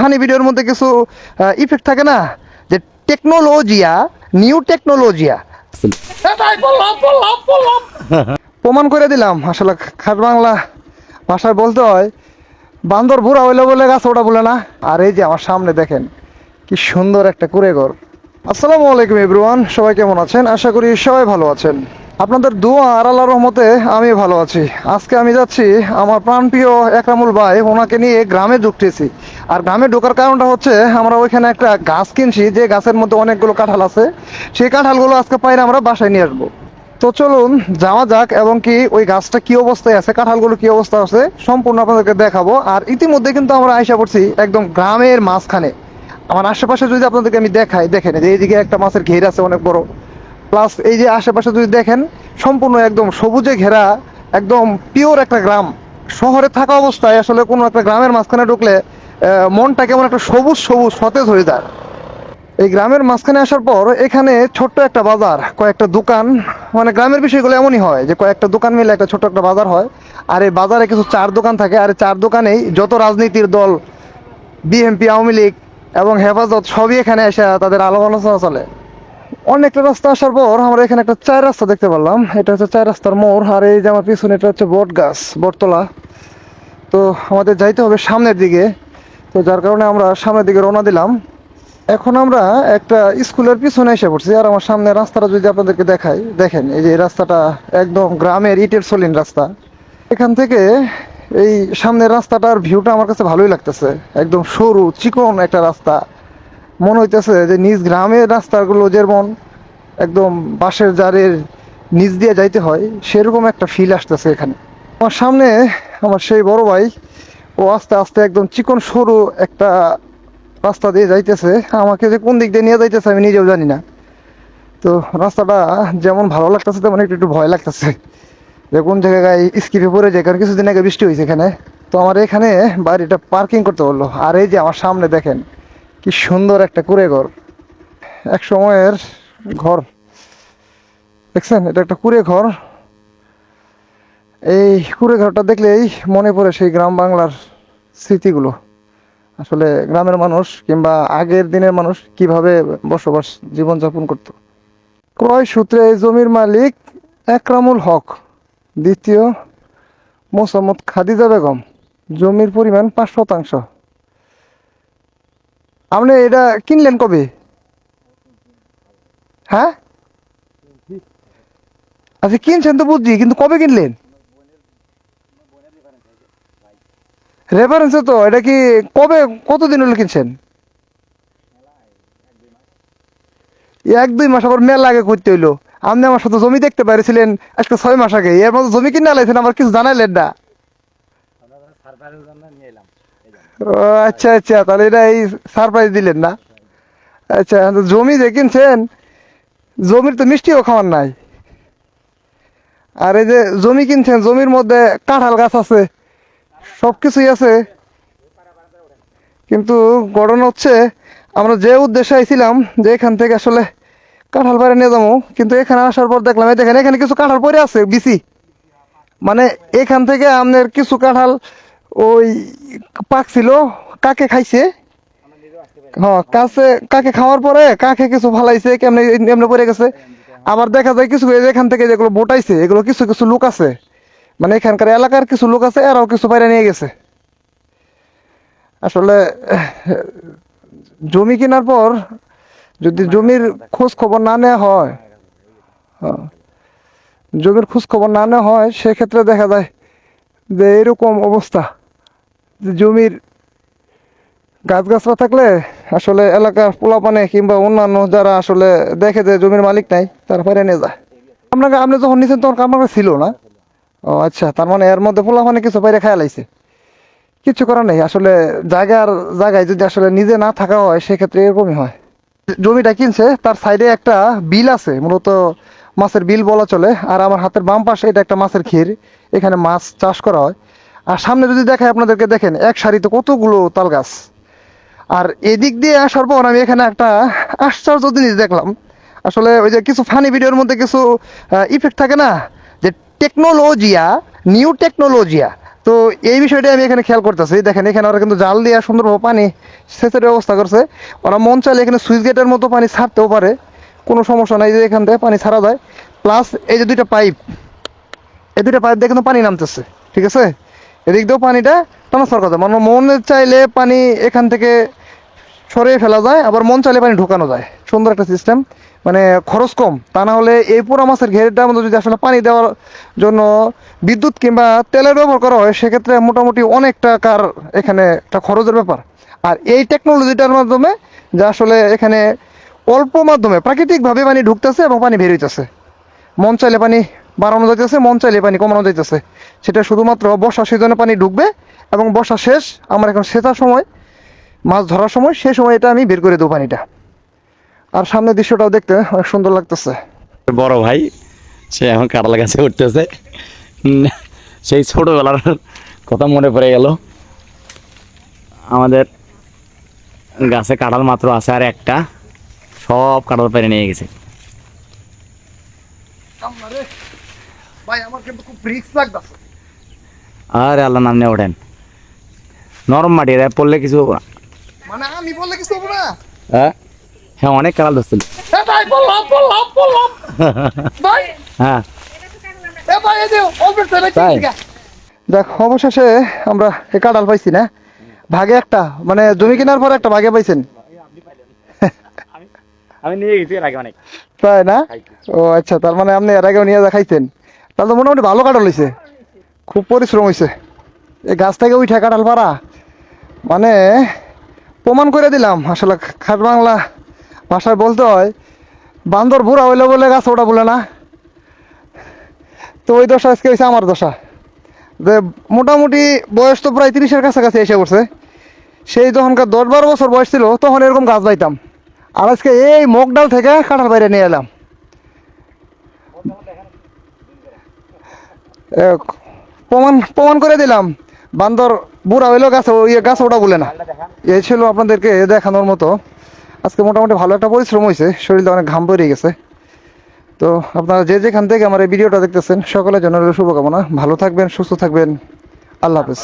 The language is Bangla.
ফানি ভিডিওর মধ্যে কিছু ইফেক্ট থাকে না, যে টেকনোলজিয়া, নিউ টেকনোলজিয়া। প্রমাণ করে দিলাম আসলে খাস বাংলা ভাষায় বলতে হয় বান্দর বুড়া হইলে বলে গাছ ওটা বলে না। আর এই যে আমার সামনে দেখেন কি সুন্দর একটা কুঁড়েঘর। আসসালামু আলাইকুম এভরিওয়ান, সবাই কেমন আছেন? আশা করি সবাই ভালো আছেন। আপনাদের দোয়া আর আল্লাহর রহমতে আমি ভালো আছি। আজকে আমি যাচ্ছি আমার প্রাণপ্রিয় একরামুল ভাই, ওনাকে নিয়ে গ্রামে ঢুকতেছি। আর গ্রামে ঢোকার কারণটা হচ্ছে আমরা ওইখানে একটা গাছ কিনছি, যে গাছের মধ্যে অনেকগুলো কাঁঠাল আছে। সেই কাঁঠালগুলো আজকে পাইলে আমরা বাসায় নিয়ে আসবো। তো চলুন যাওয়া যাক, এবং কি ওই গাছটা কি অবস্থায় আছে, কাঁঠালগুলো কি অবস্থা আছে সম্পূর্ণ আপনাদেরকে দেখাবো। আর ইতিমধ্যে কিন্তু আমরা আইসা পড়ছি একদম গ্রামের মাঝখানে। আমার আশেপাশে যদি আপনাদেরকে আমি দেখাই, দেখেন যে এইদিকে একটা মাছের ঘের আছে অনেক বড়। প্লাস এই যে আশেপাশে যদি দেখেন সম্পূর্ণ একদম সবুজে ঘেরা, একদম পিওর একটা গ্রাম। শহরে থাকা অবস্থায় আসলে কোনো একটা গ্রামের মাঝখানে ঢুকলে মনটা কেমন একটা সবুজ সবুজ সতেজ হয়ে যায়। এই গ্রামের মাঝখানে আসার পর এখানে ছোট্ট একটা বাজার, কয়েকটা দোকান, মানে গ্রামের বিষয়গুলো এমনই হয় যে কয়েকটা দোকান মিলে একটা ছোট্ট একটা বাজার হয়। আর এই বাজারে কিছু চার দোকান থাকে, আর এই চার দোকানেই যত রাজনীতির দল, বিএনপি, আওয়ামী লীগ এবং হেফাজত, সবই এখানে এসে তাদের আলাপ আলোচনা চলে। অনেকটা রাস্তা আসার পর আমরা এখানে একটা চার রাস্তা দেখতে পারলাম। এটা হচ্ছে চার রাস্তার মোড়। আর এই যে আমার পিছনে এটা হচ্ছে বট গাছ, বটতলা। তো আমাদের যাইতে হবে সামনের দিকে। তো যার কারণে আমরা সামনের দিকে রওনা দিলাম। এখন আমরা একটা স্কুলের পিছনে এসে পড়ছি। আর আমার সামনে রাস্তাটা যদি আপনাদেরকে দেখাই, দেখেন এই যে রাস্তাটা একদম গ্রামের ইটের সলিন রাস্তা। এখান থেকে এই সামনের রাস্তাটার ভিউটা আমার কাছে ভালোই লাগতেছে। একদম সরু চিকন একটা রাস্তা, মনে হইতেছে যে নিজ গ্রামের রাস্তাগুলো যেমন একদম বাঁশের জারের নিচ দিয়ে যাইতে হয়, সেরকম একটা ফিল আসতেছে এখানে। আমার সামনে আমার সেই বড় ভাই, ও আস্তে আস্তে একদম চিকন সরু একটা রাস্তা দিয়ে যাইতেছে। আমাকে যে কোন দিক দিয়ে নিয়ে যাইতেছে আমি নিজেও জানি না। তো রাস্তাটা যেমন ভালো লাগতেছে তেমন একটু একটু ভয় লাগতেছে যে কোন জায়গায় স্কিপে পড়ে যায়, কারণ কিছুদিন আগে বৃষ্টি হয়েছে এখানে। তো আমার এখানে বাড়িটা পার্কিং করতে বললো। আর এই যে আমার সামনে দেখেন কি সুন্দর একটা কুঁড়েঘর, এক সময়ের ঘর। দেখছেন, এটা একটা কুঁড়ে ঘর। এই কুঁড়ে ঘরটা দেখলেই মনে পড়ে সেই গ্রাম বাংলার স্মৃতিগুলো। আসলে গ্রামের মানুষ কিংবা আগের দিনের মানুষ কিভাবে বসবাস জীবনযাপন করত। ক্রয় সূত্রে এই জমির মালিক একরামুল হক, দ্বিতীয় মোসাম্মদ খাদিজা বেগম, জমির পরিমাণ 5 শতাংশ। আপনি এটা কিনলেন কবে? হ্যাঁ, আচ্ছা কিনছেন তো বুঝছি, কিন্তু কবে কিনলেন? রেফারেন্সে তো এটা কি কবে, কতদিন হলো কিনছেন? 1-2 মাস? আবার মেলা আগে করতে হইলো। আপনি আমার সাথে জমি দেখতে পাইছিলেন আজকে 6 মাস আগে, এর মধ্যে জমি কিনে আলাইছেন, আমার কিছু জানাইলেন না। ও আচ্ছা আচ্ছা, তাহলে এটা এই সারপ্রাইজ দিলেন না। আচ্ছা, তো জমি যে কিনছেন, জমির তো মিষ্টিও খাওয়ার নাই। আর এই যে জমি কিনছেন, জমির মধ্যে কাঁঠাল গাছ আছে, সবকিছুই আছে। কিন্তু ঘটনা হচ্ছে আমরা যে উদ্দেশ্যে আইছিলাম যে এখান থেকে আসলে কাঁঠাল পাড়ে নিয়ে যাবো, কিন্তু এখানে আসার পর দেখলাম এই দেখেন এখানে কিছু কাঁঠাল পড়ে আছে বিচি। মানে এখান থেকে আপনার কিছু কাঁঠাল ওই পাকছিল, কাকে খাইছে। হ্যাঁ, কাকে খাওয়ার পরে কাকে কিছু ফালাইছে, কেমনে এমনি পড়ে গেছে। আবার দেখা যায় কিছু এই যে এখান থেকে যেগুলো বোটাইছে, এগুলো কিছু কিছু লোক আছে, মানে এখানকার এলাকার কিছু লোক আছে, এরাও কিছু বাইরে নিয়ে গেছে। আসলে জমি কেনার পর যদি জমির খোঁজ খবর না নেওয়া হয়, হ্যাঁ, জমির খোঁজ খবর না নেওয়া হয়, সেক্ষেত্রে দেখা যায় যে এরকম অবস্থা, যে জমির গাছগাছরা থাকলে আসলে এলাকার পোলাপানে কিংবা অন্যান্য যারা আসলে দেখে যে জমির মালিক নাই, তারা বাইরে নিয়ে যায়। আপনাকে, আপনি যখন নিছেন তখন আমার কাছে ছিল না? ও আচ্ছা, তার মানে এর মধ্যে পোলাপানে কিছু বাইরে খেয়াল আইছে। কিছু করার নেই আসলে, জায়গার জায়গায় যদি আসলে নিজে না থাকা হয় সেক্ষেত্রে এরকমই হয়। জমিটা কিনছে, তার সাইডে একটা বিল আছে, মূলত মাছের বিল বলা চলে। আর আমার হাতের বাম পাশে এটা একটা মাছের ক্ষীর, এখানে মাছ চাষ করা হয়। আর সামনে যদি দেখায় আপনাদেরকে, দেখেন এক সারিতে কতগুলো তাল গাছ। আর এদিক দিয়ে আসার পর আমি এখানে একটা আশ্চর্য জিনিস দেখলাম। আসলে ওই যে কিছু ফানি ভিডিওর মধ্যে কিছু ইফেক্ট থাকে না, যে টেকনোলজিয়া, নিউ টেকনোলজিয়া। তো এই বিষয়টা আমি এখানে খেয়াল করতেছি। দেখেন এখানে ওরা কিন্তু জাল দিয়ে সুন্দরভাবে পানি সেচের ব্যবস্থা করছে। ওরা মন চাইলে এখানে সুইচ গেটের মতো পানি ছাড়তেও পারে, কোনো সমস্যা নাই, যে এখান থেকে পানি ছাড়া যায়। প্লাস এই যে দুইটা পাইপ, এই দুইটা পাইপ দিয়ে কিন্তু পানি নামতেছে, ঠিক আছে। এদিক দিয়েও পানিটা ট্রান্সফার করা যায়, মানে মন চাইলে পানি এখান থেকে সরিয়ে ফেলা যায়, আবার মন চাইলে পানি ঢোকানো যায়। সুন্দর একটা সিস্টেম, মানে খরচ কম। তা না হলে এই পোড়া মাছের ঘেরেটার মধ্যে যদি আসলে পানি দেওয়ার জন্য বিদ্যুৎ কিংবা তেলের ব্যবহার করা হয়, সেক্ষেত্রে মোটামুটি অনেক টাকার এখানে একটা খরচের ব্যাপার। আর এই টেকনোলজিটার মাধ্যমে যে আসলে এখানে অল্প মাধ্যমে প্রাকৃতিকভাবে পানি ঢুকতেছে এবং পানি বের হইতেছে। মন চাইলে পানি বাড়ানো যাইতেছে, মন চাইলে পানি কমানো যাইতেছে। সেটা শুধুমাত্র বর্ষা সিজনে পানি ঢুকবে এবং বর্ষা শেষ, আমার এখন সেচার সময়, মাছ ধরার সময়, সেই সময় এটা আমি বের করে দেবো পানিটা। আর সামনের দৃশ্যটাও দেখতে অনেক সুন্দর লাগতেছে। বড় ভাই সে এখন কাঁঠাল গাছে উঠতেছে। সেই ছোটবেলার কথা মনে পড়ে গেল। আমাদের গাছে কাঁঠাল মাত্র আছে আর একটা, সব কাঁঠাল পেরে নিয়ে গেছে। ভাই আমার কিন্তু খুব রিস্ক লাগতেছে। আরে আল্লাহ নাম নিয়ে ওঠেন, নরম মাটি রে, পড়লে কিছু হবো না। মানে আমি বললে কিছু হবে না। হ্যাঁ হ্যাঁ, অনেক কাঁঠাল ধরছিল। ভাই বললাম ভাই। হ্যাঁ ভাই এই যে তাই? দেখ, অবশেষে আমরা এই কাঁঠাল পাইছি না, ভাগে একটা, মানে জমি কেনার পর একটা ভাগে পাইছেন। আমি নিয়ে গেছি এর আগে অনেক। তাই না? ও আচ্ছা, তার মানে আপনি এর আগেও নিয়ে যা খাইছেন। তাহলে তো মোটামুটি ভালো কাঁঠাল হয়েছে, খুব পরিশ্রম হয়েছে এই গাছ থেকে উঠে কাঁঠাল পাড়া। মানে প্রমাণ করে দিলাম আসলে, খাট বাংলা ভাষায় বলতে হয়, বান্দর বুড়া হইলে বলে গাছ ওটা বলে না। তো ওই দশা আজকে হয়েছে আমার দশা, যে মোটামুটি বয়স তো প্রায় 30-এর কাছাকাছি এসে পড়ছে। সেই যখনকার 10-12 বছর বয়স ছিল তখন এরকম গাছ বাইতাম, আর আজকে এই মগ ডাল থেকে কাঁঠাল বাইরে নিয়ে এলাম। প্রমাণ প্রমাণ করে দিলাম, বান্দর বুড়া হইলেও গাছ গাছ ওটা বলে না। এই ছিল আপনাদেরকে দেখানোর মতো। আজকে মোটামুটি ভালো একটা পরিশ্রম হয়েছে, শরীরে অনেক ঘাম বেরিয়ে গেছে। তো আপনারা যে যেখান থেকে আমার এই ভিডিওটা দেখতেছেন, সকলের জন্য শুভকামনা। ভালো থাকবেন, সুস্থ থাকবেন। আল্লাহ হাফেজ।